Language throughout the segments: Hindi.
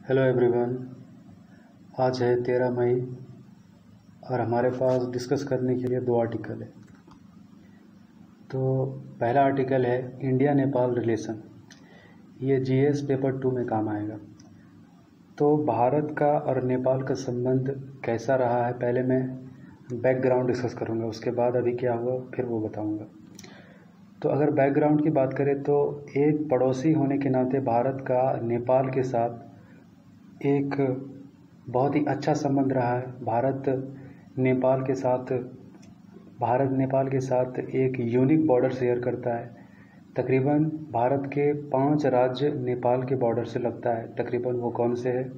Hello everyone. आज है 13 मई और हमारे पास डिस्कस करने के लिए दो आर्टिकल है। तो पहला आर्टिकल है इंडिया नेपाल रिलेशन। ये जीएस पेपर 2 में काम आएगा। तो भारत का और नेपाल का संबंध कैसा रहा है, पहले मैं बैकग्राउंड डिस्कस करूँगा, उसके बाद अभी क्या हुआ फिर वो बताऊँगा। तो अगर बैकग्राउंड की बात करें तो एक पड़ोसी होने के नाते भारत का नेपाल के साथ एक बहुत ही अच्छा संबंध रहा है। भारत नेपाल के साथ एक यूनिक बॉर्डर शेयर करता है। तकरीबन भारत के 5 राज्य नेपाल के बॉर्डर से लगता है। तकरीबन वो कौन से है?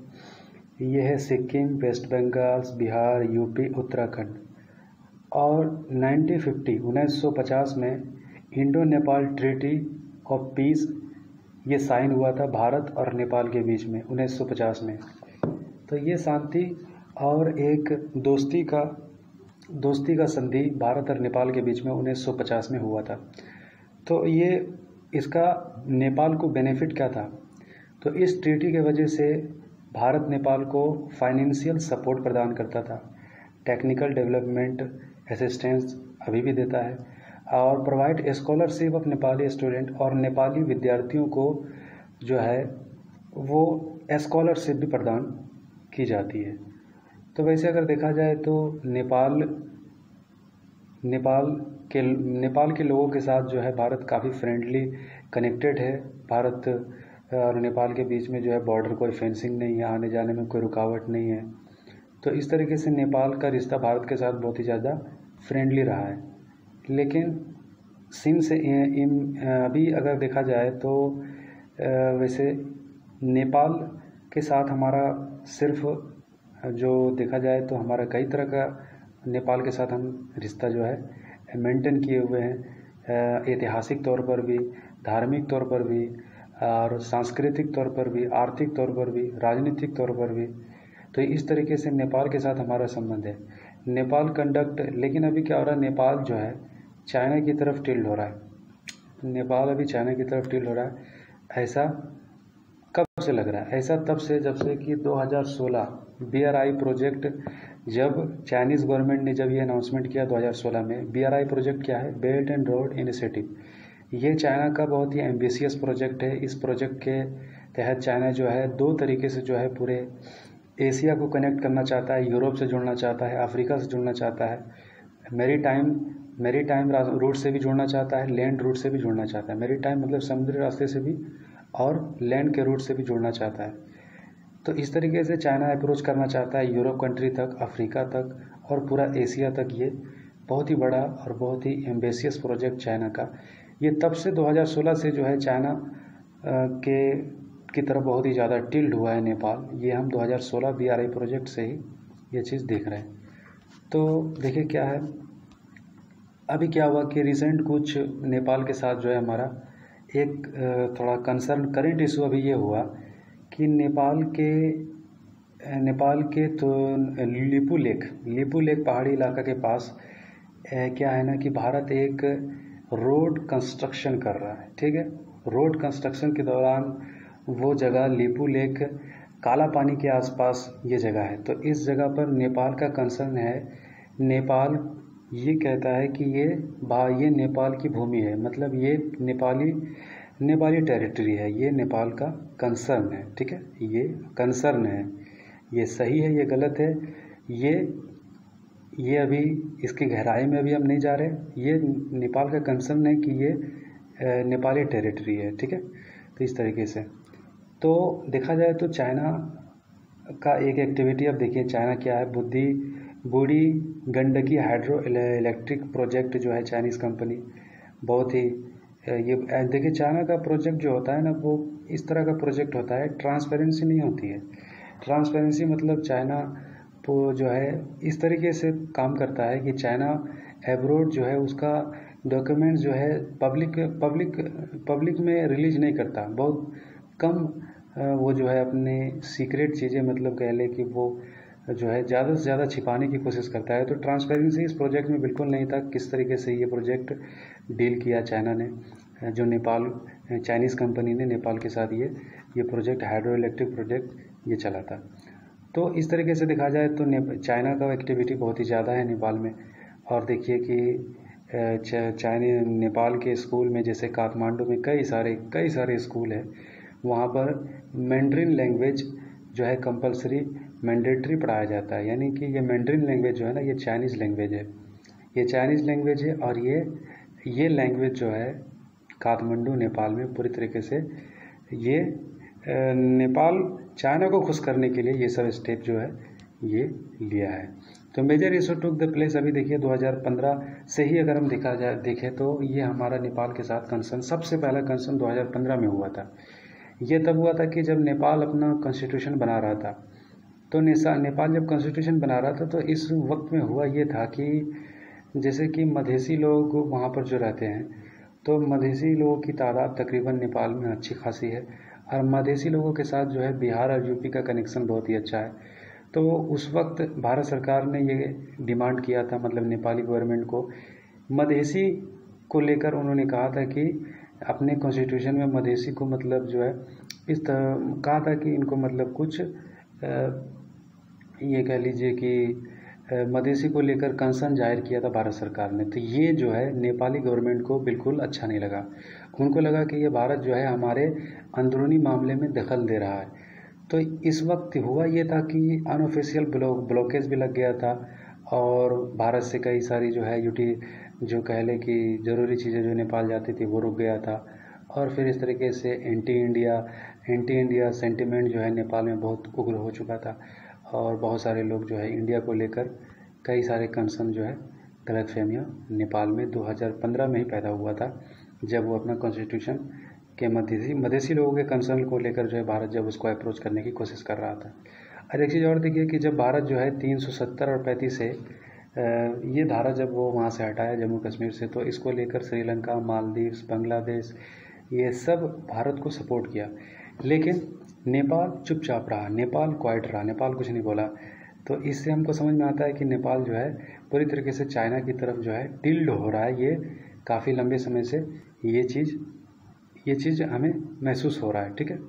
ये है सिक्किम, वेस्ट बंगाल, बिहार, यूपी, उत्तराखंड। और 1950 में Indo Nepal treaty of peace ये साइन हुआ था भारत और नेपाल के बीच में 1950 में। तो ये शांति और एक दोस्ती का संधि भारत और नेपाल के बीच में 1950 में हुआ था। तो ये इसका नेपाल को बेनिफिट क्या था? तो इस ट्रीटी की वजह से भारत नेपाल को फाइनेंशियल सपोर्ट प्रदान करता था, टेक्निकल डेवलपमेंट असिस्टेंस अभी भी देता है, और provide scholarship of Nepali student, और नेपाली विद्यार्थियों को जो है वो स्कॉलरशिप भी प्रदान की जाती है। तो वैसे अगर देखा जाए तो नेपाल के लोगों के साथ जो है भारत काफ़ी फ्रेंडली कनेक्टेड है। भारत और नेपाल के बीच में जो है बॉर्डर कोई फेंसिंग नहीं है, आने जाने में कोई रुकावट नहीं है। तो इस तरीके से नेपाल का रिश्ता भारत के साथ बहुत ही ज़्यादा फ्रेंडली रहा है। लेकिन अभी अगर देखा जाए तो वैसे नेपाल के साथ हमारा सिर्फ जो देखा जाए तो हमारा कई तरह का नेपाल के साथ हम रिश्ता जो है मेंटेन किए हुए हैं, ऐतिहासिक तौर पर भी, धार्मिक तौर पर भी, और सांस्कृतिक तौर पर भी, आर्थिक तौर पर भी, राजनीतिक तौर पर भी। तो इस तरीके से नेपाल के साथ हमारा संबंध है। लेकिन अभी क्या हो रहा है, नेपाल जो है चाइना की तरफ टिल्ड हो रहा है। नेपाल अभी चाइना की तरफ टिल्ड हो रहा है। ऐसा कब से लग रहा है? ऐसा तब से जब से कि 2016 BRI प्रोजेक्ट, जब चाइनीज़ गवर्नमेंट ने जब ये अनाउंसमेंट किया 2016 में। BRI प्रोजेक्ट क्या है? Belt and road initiative. ये चाइना का बहुत ही एम्बिशियस प्रोजेक्ट है। इस प्रोजेक्ट के तहत चाइना जो है 2 तरीके से जो है पूरे एशिया को कनेक्ट करना चाहता है, यूरोप से जुड़ना चाहता है, अफ्रीका से जुड़ना चाहता है, मेरीटाइम रूट से भी जुड़ना चाहता है, लैंड रूट से भी जुड़ना चाहता है। मेरीटाइम मतलब समुद्री रास्ते से भी, और लैंड के रूट से भी जुड़ना चाहता है। तो इस तरीके से चाइना अप्रोच करना चाहता है यूरोप कंट्री तक, अफ्रीका तक, और पूरा एशिया तक। ये बहुत ही बड़ा और बहुत ही एम्बिशियस प्रोजेक्ट चाइना का। ये तब से 2016 से जो है चाइना की तरफ बहुत ही ज़्यादा टिल्ड हुआ है नेपाल। ये हम 2016 BRI प्रोजेक्ट से ही ये चीज़ देख रहे हैं। तो देखिए क्या है, अभी क्या हुआ कि रिसेंट कुछ नेपाल के साथ जो है हमारा एक थोड़ा कंसर्न करेंट इशू अभी ये हुआ कि नेपाल के तो लिपू लेक पहाड़ी इलाका के पास क्या है ना कि भारत एक रोड कंस्ट्रक्शन कर रहा है। ठीक है, रोड कंस्ट्रक्शन के दौरान वो जगह लिपू लेक काला पानी के आसपास ये जगह है। तो इस जगह पर नेपाल का कंसर्न है। नेपाल ये कहता है कि ये नेपाल की भूमि है, मतलब ये नेपाली टेरिटरी है। ये नेपाल का कंसर्न है। ठीक है, ये कंसर्न है। ये सही है, ये गलत है, ये अभी इसकी गहराई में अभी हम नहीं जा रहे। ये नेपाल का कंसर्न है कि ये नेपाली टेरिटरी है। ठीक है, तो इस तरीके से तो देखा जाए तो चाइना का एक एक्टिविटी, अब देखिए चाइना क्या है, बूढ़ी गंडकी हाइड्रो इलेक्ट्रिक प्रोजेक्ट जो है चाइनीज़ कंपनी बहुत ही ये देखिए चाइना का प्रोजेक्ट जो होता है ना, वो इस तरह का प्रोजेक्ट होता है, ट्रांसपेरेंसी नहीं होती है। ट्रांसपेरेंसी मतलब चाइना वो जो है इस तरीके से काम करता है कि चाइना एब्रोड जो है उसका डॉक्यूमेंट जो है पब्लिक में रिलीज नहीं करता। बहुत कम वो जो है अपने सीक्रेट चीज़ें, मतलब कह ले कि वो जो है ज़्यादा से ज़्यादा छिपाने की कोशिश करता है। तो ट्रांसपेरेंसी इस प्रोजेक्ट में बिल्कुल नहीं था। किस तरीके से ये प्रोजेक्ट डील किया चाइना ने, जो नेपाल चाइनीज़ कंपनी ने नेपाल के साथ ये प्रोजेक्ट हाइड्रो इलेक्ट्रिक प्रोजेक्ट ये चला था। तो इस तरीके से देखा जाए तो चाइना का एक्टिविटी बहुत ही ज़्यादा है नेपाल में। और देखिए कि नेपाल के स्कूल में जैसे काठमांडू में कई सारे स्कूल हैं, वहाँ पर मैंड्रिन लैंग्वेज जो है कंपलसरी मैंडेटरी पढ़ाया जाता है। यानी कि ये मैंड्रिन लैंग्वेज जो है ना, ये चाइनीज़ लैंग्वेज है, ये चाइनीज़ लैंग्वेज है। और ये लैंग्वेज जो है काठमांडू नेपाल में पूरी तरीके से ये नेपाल चाइना को खुश करने के लिए ये सब स्टेप जो है ये लिया है। तो major issue took the place अभी देखिए 2015 से ही अगर हम देखें तो ये हमारा नेपाल के साथ कंसर्न, सबसे पहला कंसर्न 2015 में हुआ था। ये तब हुआ था कि जब नेपाल अपना कॉन्स्टिट्यूशन बना रहा था। तो नेपाल जब कॉन्स्टिट्यूशन बना रहा था तो इस वक्त में हुआ ये था कि जैसे कि मधेसी लोग वहाँ पर जो रहते हैं, तो मधेसी लोगों की तादाद तकरीबन नेपाल में अच्छी खासी है। और मधेसी लोगों के साथ जो है बिहार और यूपी का कनेक्शन बहुत ही अच्छा है। तो उस वक्त भारत सरकार ने ये डिमांड किया था, मतलब नेपाली गवर्नमेंट को मधेसी को लेकर उन्होंने कहा था कि अपने कॉन्स्टिट्यूशन में मधेसी को मतलब जो है इस तरह कहा था कि इनको मतलब कुछ ये कह लीजिए कि मधेसी को लेकर कंसर्न जाहिर किया था भारत सरकार ने। तो ये जो है नेपाली गवर्नमेंट को बिल्कुल अच्छा नहीं लगा। उनको लगा कि ये भारत जो है हमारे अंदरूनी मामले में दखल दे रहा है। तो इस वक्त हुआ ये था कि अनऑफिशियल ब्लॉकेज भी लग गया था और भारत से कई सारी जो है जो कह लें कि ज़रूरी चीज़ें जो नेपाल जाती थी वो रुक गया था। और फिर इस तरीके से एंटी इंडिया सेंटिमेंट जो है नेपाल में बहुत उग्र हो चुका था। और बहुत सारे लोग जो है इंडिया को लेकर कई सारे कंसर्न जो है गलतफहमियाँ नेपाल में 2015 में ही पैदा हुआ था, जब वो अपना कॉन्स्टिट्यूशन के मधेसी लोगों के कंसर्न को लेकर जो है भारत जब उसको अप्रोच करने की कोशिश कर रहा था। और एक चीज़ और देखिए कि जब भारत जो है 370 और 35 से ये धारा जब वो वहाँ से हटाया जम्मू कश्मीर से, तो इसको लेकर श्रीलंका, मालदीव्स, बांग्लादेश ये सब भारत को सपोर्ट किया। लेकिन नेपाल चुपचाप रहा, नेपाल क्वाइट रहा, नेपाल कुछ नहीं बोला। तो इससे हमको समझ में आता है कि नेपाल जो है पूरी तरीके से चाइना की तरफ जो है टिल्ड हो रहा है। ये काफ़ी लंबे समय से ये चीज़ हमें महसूस हो रहा है, ठीक है।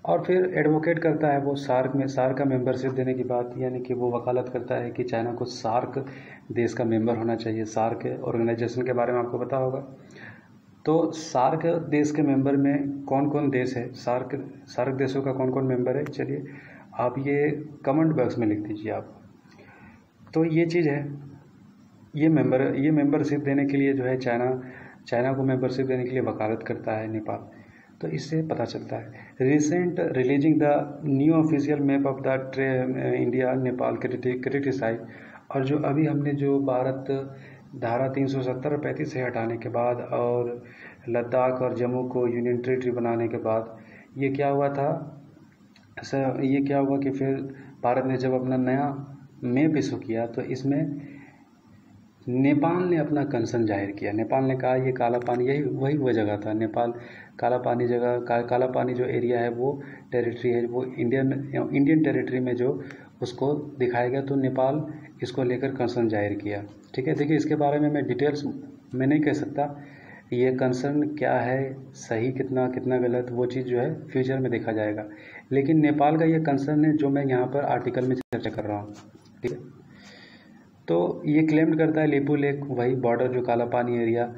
और फिर एडवोकेट करता है वो सार्क का मेंबरशिप देने की बात, यानी कि वो वकालत करता है कि चाइना को सार्क देश का मेंबर होना चाहिए। सार्क ऑर्गेनाइजेशन के बारे में आपको पता होगा। तो सार्क देश के मेंबर में कौन कौन देश है, सार्क देशों का कौन कौन मेंबर है, चलिए आप ये कमेंट बॉक्स में लिख दीजिए आप। तो ये चीज़ है, ये मेंबरशिप देने के लिए जो है चाइना को मेंबरशिप देने के लिए वकालत करता है नेपाल। तो इससे पता चलता है। Recent releasing the new official map of the India Nepal criticise. और जो अभी हमने जो भारत धारा 370 और 35 से हटाने के बाद और लद्दाख और जम्मू को यूनियन टेरिटरी बनाने के बाद ये क्या हुआ कि फिर भारत ने जब अपना नया मैप इशू किया तो इसमें नेपाल ने अपना कंसर्न जाहिर किया। नेपाल ने कहा ये काला पानी वही जगह था। नेपाल काला पानी जो एरिया है वो टेरिटरी है, वो इंडियन टेरिटरी में जो उसको दिखाया गया। तो नेपाल इसको लेकर कंसर्न जाहिर किया, ठीक है। देखिए इसके बारे में मैं डिटेल्स में नहीं कह सकता, ये कंसर्न क्या है, सही कितना गलत, वो चीज़ जो है फ्यूचर में देखा जाएगा। लेकिन नेपाल का ये कंसर्न है जो मैं यहाँ पर आर्टिकल में चर्चा कर रहा हूँ, ठीक है। तो ये क्लेम करता है लेपू लेक, वही बॉर्डर जो काला पानी एरिया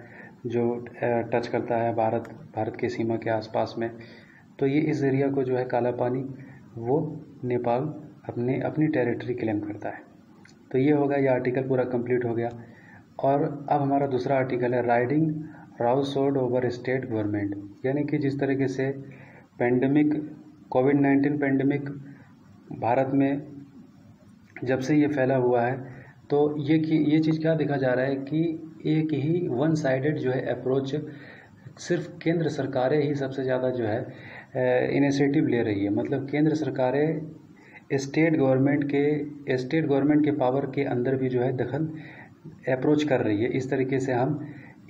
जो टच करता है भारत के सीमा के आसपास में। तो ये इस एरिया को जो है काला पानी वो नेपाल अपनी टेरिटरी क्लेम करता है। तो ये होगा, ये आर्टिकल पूरा कंप्लीट हो गया। और अब हमारा दूसरा आर्टिकल है राइडिंग राउसोड ओवर स्टेट गवर्नमेंट। यानी कि जिस तरीके से कोविड-19 पेंडेमिक भारत में जब से ये फैला हुआ है, तो ये चीज़ क्या देखा जा रहा है कि एक ही वन साइडेड जो है अप्रोच, सिर्फ केंद्र सरकारें ही सबसे ज़्यादा जो है इनिशिएटिव ले रही है। मतलब केंद्र सरकारें स्टेट गवर्नमेंट के पावर के अंदर भी जो है दखल अप्रोच कर रही है। इस तरीके से हम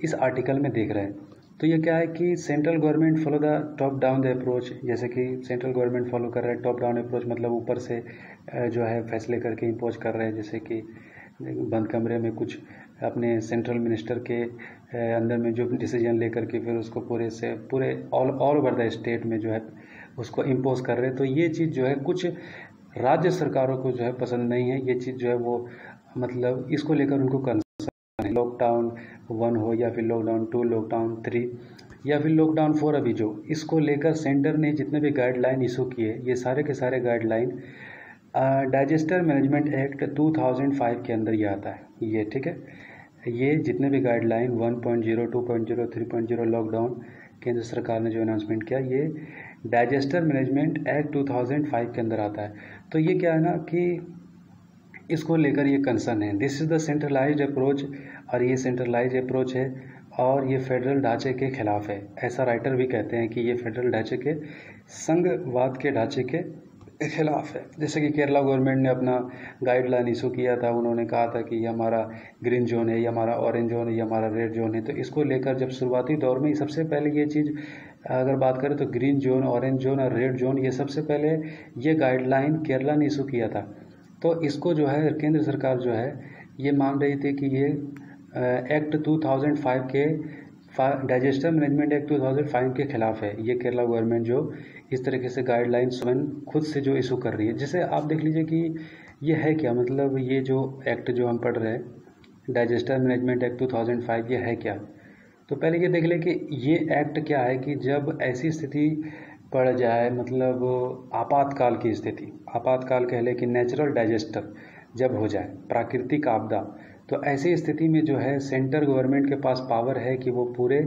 इस आर्टिकल में देख रहे हैं। तो ये क्या है कि central government follow the top down the approach. जैसे कि सेंट्रल गवर्नमेंट फॉलो कर रहा है टॉप डाउन अप्रोच, मतलब ऊपर से जो है फैसले करके इम्पोज कर रहे हैं। जैसे कि बंद कमरे में कुछ अपने सेंट्रल मिनिस्टर के अंदर में जो डिसीजन लेकर के फिर उसको पूरे ऑल ओवर द स्टेट में जो है उसको इम्पोज कर रहे हैं। तो ये चीज़ जो है कुछ राज्य सरकारों को जो है पसंद नहीं है। ये चीज़ जो है वो मतलब इसको लेकर उनको कंसर्न है। लॉकडाउन 1 हो या फिर लॉकडाउन 2, लॉकडाउन 3 या फिर लॉकडाउन 4, अभी जो इसको लेकर सेंटर ने जितने भी गाइडलाइन इशू किए, ये सारे के सारे गाइडलाइन डाइजेस्टर मैनेजमेंट एक्ट 2005 के अंदर ये आता है। ये ठीक है, ये जितने भी गाइडलाइन 1.0, 2.0, 3.0 लॉकडाउन केंद्र सरकार ने जो अनाउंसमेंट किया, ये डाइजेस्टर मैनेजमेंट एक्ट 2005 के अंदर आता है। तो ये क्या है ना कि इसको लेकर ये कंसर्न है। This is the centralised approach, और ये सेंट्रलाइज्ड अप्रोच है और ये फेडरल ढांचे के खिलाफ है। ऐसा राइटर भी कहते हैं कि ये फेडरल ढांचे के संघवाद के ढांचे के खिलाफ है। जैसे कि केरला गवर्नमेंट ने अपना गाइडलाइन इशू किया था, उन्होंने कहा था कि ये हमारा ग्रीन जोन है, ये हमारा ऑरेंज जोन है, ये हमारा रेड जोन है। तो इसको लेकर जब शुरुआती दौर में सबसे पहले ये चीज़ अगर बात करें तो ग्रीन जोन, ऑरेंज जोन और रेड जोन, ये सबसे पहले ये गाइडलाइन केरला ने इशू किया था। तो इसको जो है केंद्र सरकार जो है ये मान रही थी कि ये एक्ट 2005 के डाइजेस्टर मैनेजमेंट एक्ट 2005 के खिलाफ है। ये केरला गवर्नमेंट जो इस तरीके से गाइडलाइन स्वयं खुद से जो इशू कर रही है, जिसे आप देख लीजिए कि ये है क्या, मतलब ये जो एक्ट जो हम पढ़ रहे हैं डाइजेस्टर मैनेजमेंट एक्ट 2005, ये है क्या। तो पहले ये देख लें कि ये एक्ट क्या है कि जब ऐसी स्थिति पड़ जाए, मतलब आपातकाल की स्थिति, आपातकाल कह लें कि नेचुरल डाइजेस्टर जब हो जाए, प्राकृतिक आपदा, तो ऐसी स्थिति में जो है सेंटर गवर्नमेंट के पास पावर है कि वो पूरे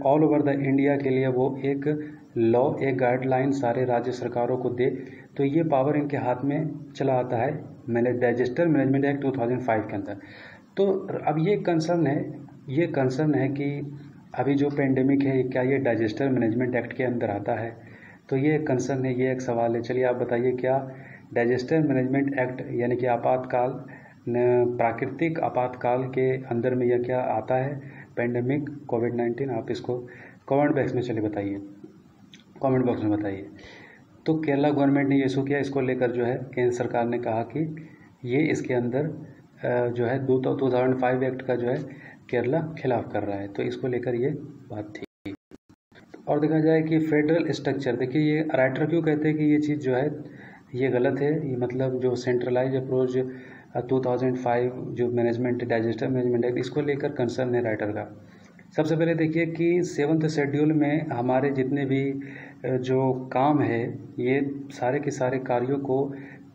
ऑल ओवर द इंडिया के लिए वो एक लॉ, एक गाइडलाइन सारे राज्य सरकारों को दे। तो ये पावर इनके हाथ में चला आता है डाइजेस्टर मैनेजमेंट एक्ट 2005 के अंदर। तो अब ये कंसर्न है कि अभी जो पेंडेमिक है क्या ये डाइजेस्टर मैनेजमेंट एक्ट के अंदर आता है। तो ये कंसर्न है, ये एक सवाल है। चलिए आप बताइए क्या डाइजेस्टर मैनेजमेंट एक्ट यानी कि आपातकाल, प्राकृतिक आपातकाल के अंदर में यह क्या आता है, पेंडेमिक कोविड-19। आप इसको कमेंट बॉक्स में चलिए बताइए, कमेंट बॉक्स में बताइए। तो केरला गवर्नमेंट ने ये इशू किया, इसको लेकर जो है केंद्र सरकार ने कहा कि ये इसके अंदर जो है 2005 एक्ट का जो है केरला खिलाफ कर रहा है। तो इसको लेकर ये बात थी। और देखा जाए कि फेडरल स्ट्रक्चर, देखिए ये राइटर क्यों कहते हैं कि ये चीज़ जो है ये गलत है। ये मतलब जो सेंट्रलाइज अप्रोच 2005 जो मैनेजमेंट डाइजेस्टर मैनेजमेंट एक्ट, इसको लेकर कंसर्न है राइटर का। सबसे पहले देखिए कि 7th शेड्यूल में हमारे जितने भी जो काम है, ये सारे के सारे कार्यों को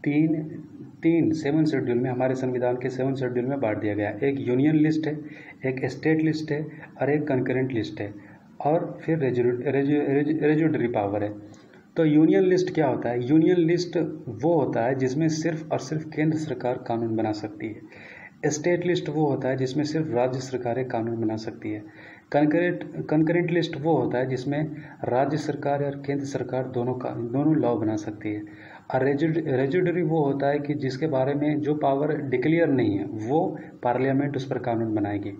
तीन 7 शेड्यूल में, हमारे संविधान के 7 शेड्यूल में बांट दिया गया है। एक यूनियन लिस्ट है, एक स्टेट लिस्ट है और एक कंकरेंट लिस्ट है, और फिर रेजुडरी पावर है। तो यूनियन लिस्ट क्या होता है? यूनियन लिस्ट वो होता है जिसमें सिर्फ और सिर्फ केंद्र सरकार कानून बना सकती है। स्टेट लिस्ट वो होता है जिसमें सिर्फ राज्य सरकारें कानून बना सकती है। कंकरेंट लिस्ट वो होता है जिसमें राज्य सरकार और केंद्र सरकार दोनों लॉ बना सकती है। और रेजुडरी वो होता है कि जिसके बारे में जो पावर डिक्लेयर नहीं है वो पार्लियामेंट उस पर कानून बनाएगी।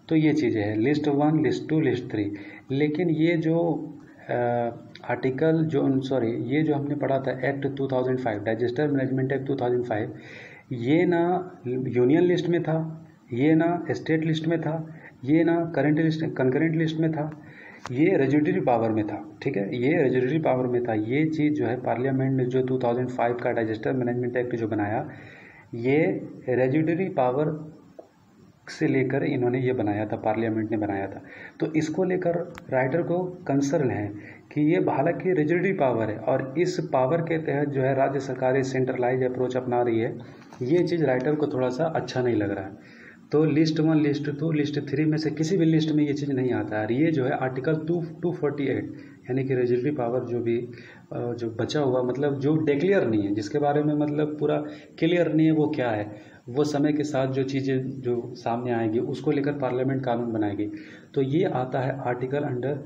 तो ये चीज़ें हैं, लिस्ट 1, लिस्ट 2, लिस्ट 3। लेकिन ये जो ये जो हमने पढ़ा था एक्ट 2005, डाइजेस्टर मैनेजमेंट एक्ट 2005, ये ना यूनियन लिस्ट में था, ये ना स्टेट लिस्ट में था, ये ना कंकरेंट लिस्ट में था, ये रेजुडरी पावर में था। ठीक है, ये रेजुडरी पावर में था। ये चीज़ जो है पार्लियामेंट ने जो 2005 का डाइजेस्टर मैनेजमेंट एक्ट जो बनाया, ये रेजुडरी पावर से लेकर इन्होंने ये बनाया था, पार्लियामेंट ने बनाया था। तो इसको लेकर राइटर को कंसर्न है कि ये हालांकि रेजुडरी पावर है और इस पावर के तहत जो है राज्य सरकारें सेंट्रलाइज अप्रोच अपना रही है। ये चीज़ राइटर को थोड़ा सा अच्छा नहीं लग रहा है। तो लिस्ट 1, लिस्ट 2, लिस्ट 3 में से किसी भी लिस्ट में ये चीज़ नहीं आता है। ये जो है आर्टिकल 248 यानी कि रेजुडरी पावर जो बचा हुआ, मतलब जो डिक्लेयर नहीं है, जिसके बारे में मतलब पूरा क्लियर नहीं है वो क्या है, वो समय के साथ जो चीज़ें जो सामने आएंगी उसको लेकर पार्लियामेंट कानून बनाएगी। तो ये आता है आर्टिकल अंडर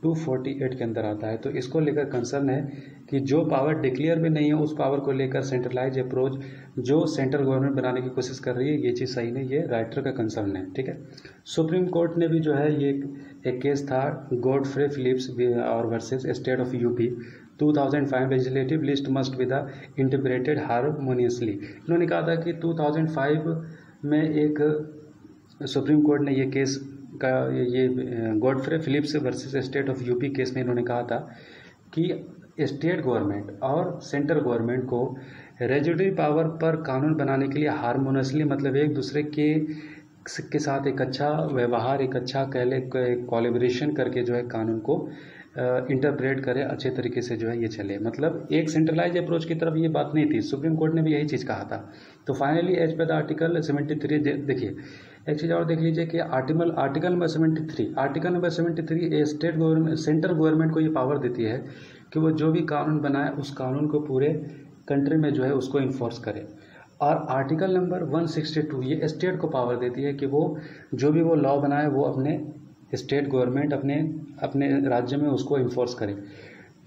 248 के अंदर आता है। तो इसको लेकर कंसर्न है कि जो पावर डिक्लेयर में नहीं है उस पावर को लेकर सेंट्रलाइज अप्रोच जो सेंट्रल गवर्नमेंट बनाने की कोशिश कर रही है, ये चीज़ सही नहीं, ये राइटर का कंसर्न है। ठीक है, सुप्रीम कोर्ट ने भी जो है ये एक केस था गॉडफ्रे फिलिप्स और versus state of UP, 2005 legislative list must be the interpreted harmoniously. इन्होंने कहा था कि 2005 में एक सुप्रीम कोर्ट ने ये केस का ये Godfrey Phillips versus state of UP case में इन्होंने कहा था कि स्टेट गवर्नमेंट और सेंट्रल गवर्नमेंट को रेजुडरी पावर पर कानून बनाने के लिए हारमोनियसली मतलब एक दूसरे के साथ एक अच्छा व्यवहार, एक अच्छा कोलैबोरेशन करके जो है कानून को इंटरप्रेट करे, अच्छे तरीके से जो है ये चले। मतलब एक सेंट्रलाइज अप्रोच की तरफ ये बात नहीं थी, सुप्रीम कोर्ट ने भी यही चीज़ कहा था। तो finally as per the article 73 देखिए एक चीज़ और देख लीजिए कि article number 73 state government central government को ये पावर देती है कि वो जो भी कानून बनाए उस कानून को पूरे कंट्री में जो है उसको इन्फोर्स करे। और आर्टिकल नंबर 162 ये स्टेट को पावर देती है कि वो जो भी वो लॉ बनाए वो अपने स्टेट गवर्नमेंट अपने राज्य में उसको इन्फोर्स करे।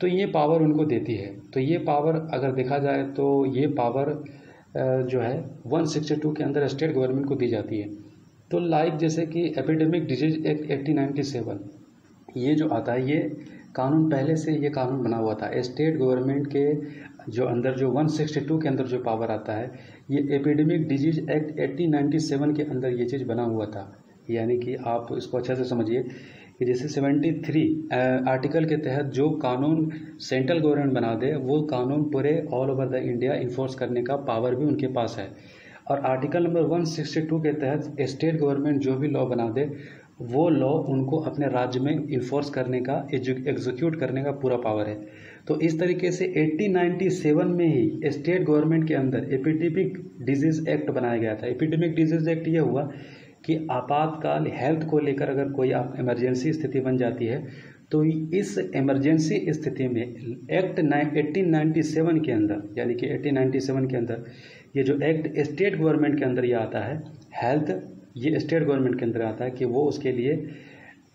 तो ये पावर उनको देती है। तो ये पावर अगर देखा जाए तो ये पावर जो है 162 के अंदर स्टेट गवर्नमेंट को दी जाती है। तो लाइक जैसे कि एपिडेमिक डिजीज एक्ट 1897 ये जो आता है ये कानून पहले से ये कानून बना हुआ था। स्टेट गवर्नमेंट के जो अंदर जो 162 के अंदर जो पावर आता है ये एपिडेमिक डिजीज एक्ट 1897 के अंदर ये चीज़ बना हुआ था। यानी कि आप इसको अच्छे से समझिए कि जैसे 73 आर्टिकल के तहत जो कानून सेंट्रल गवर्नमेंट बना दे वो कानून पूरे all over the India enforce करने का पावर भी उनके पास है। और आर्टिकल नंबर 162 के तहत स्टेट गवर्नमेंट जो भी लॉ बना दे वो लॉ उनको अपने राज्य में इन्फोर्स करने का एग्जीक्यूट करने का पूरा पावर है। तो इस तरीके से 1897 में ही स्टेट गवर्नमेंट के अंदर एपिडेमिक डिजीज एक्ट बनाया गया था। एपिडेमिक डिजीज एक्ट ये हुआ कि आपातकाल हेल्थ को लेकर अगर कोई इमरजेंसी स्थिति बन जाती है तो इस इमरजेंसी स्थिति में एक्ट 1897 के अंदर यानी कि 1897 के अंदर ये जो एक्ट स्टेट गवर्नमेंट के अंदर ये आता है हेल्थ ये स्टेट गवर्नमेंट के अंदर आता है कि वो उसके लिए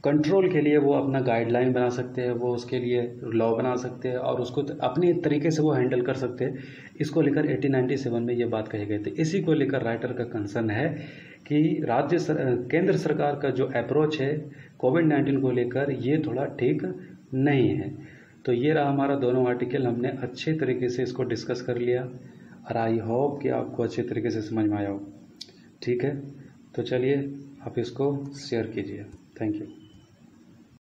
कंट्रोल के लिए वो अपना गाइडलाइन बना सकते हैं, वो उसके लिए लॉ बना सकते हैं और उसको अपने तरीके से वो हैंडल कर सकते हैं। इसको लेकर 1897 में ये बात कही गई थी। इसी को लेकर राइटर का कंसर्न है कि केंद्र सरकार का जो अप्रोच है कोविड-19 को लेकर ये थोड़ा ठीक नहीं है। तो ये रहा हमारा दोनों आर्टिकल, हमने अच्छे तरीके से इसको डिस्कस कर लिया और आई होप कि आपको अच्छे तरीके से समझ में आया हो। ठीक है, तो चलिए आप इसको शेयर कीजिए। Thank you.